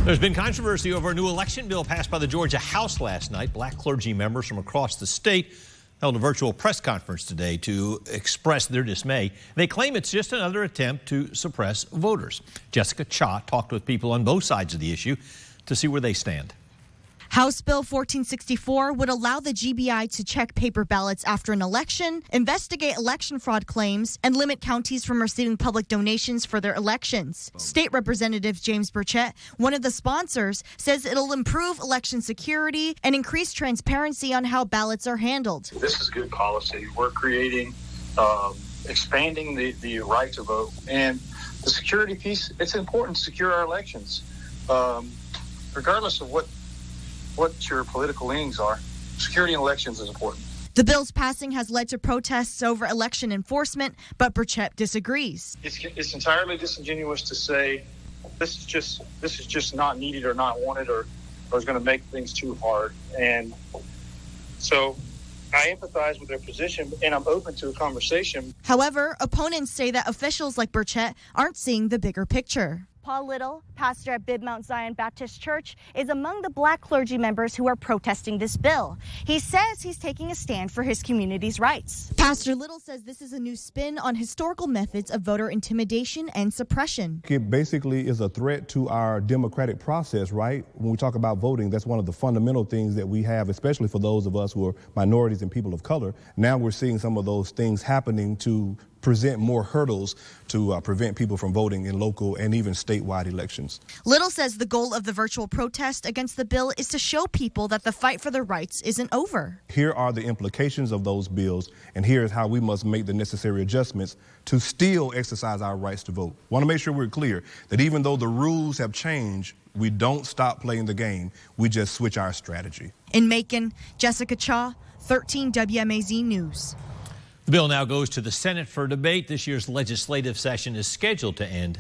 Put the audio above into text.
There's been controversy over a new election bill passed by the Georgia House last night. Black clergy members from across the state held a virtual press conference today to express their dismay. They claim it's just another attempt to suppress voters. Jessica Cha talked with people on both sides of the issue to see where they stand. House Bill 1464 would allow the GBI to check paper ballots after an election, investigate election fraud claims, and limit counties from receiving public donations for their elections. State Representative James Burchett, one of the sponsors, says it'll improve election security and increase transparency on how ballots are handled. This is good policy. We're creating, expanding the right to vote. And the security piece, it's important to secure our elections. Regardless of what your political leanings are, security in elections is important. The bill's passing has led to protests over election enforcement, but Burchett disagrees. It's entirely disingenuous to say this is just not needed or not wanted or is going to make things too hard. And so I empathize with their position, and I'm open to a conversation. However, opponents say that officials like Burchett aren't seeing the bigger picture. Paul Little, pastor at Bib Mount Zion Baptist Church, is among the black clergy members who are protesting this bill. He says he's taking a stand for his community's rights. Pastor Little says this is a new spin on historical methods of voter intimidation and suppression. It basically is a threat to our democratic process, right? When we talk about voting, that's one of the fundamental things that we have, especially for those of us who are minorities and people of color. Now we're seeing some of those things happening to present more hurdles to prevent people from voting in local and even statewide elections. Little says the goal of the virtual protest against the bill is to show people that the fight for their rights isn't over. Here are the implications of those bills, and here's how we must make the necessary adjustments to still exercise our rights to vote. Want to make sure we're clear that even though the rules have changed, we don't stop playing the game. We just switch our strategy. In Macon, Jessica Cha, 13 WMAZ News. The bill now goes to the Senate for debate. This year's legislative session is scheduled to end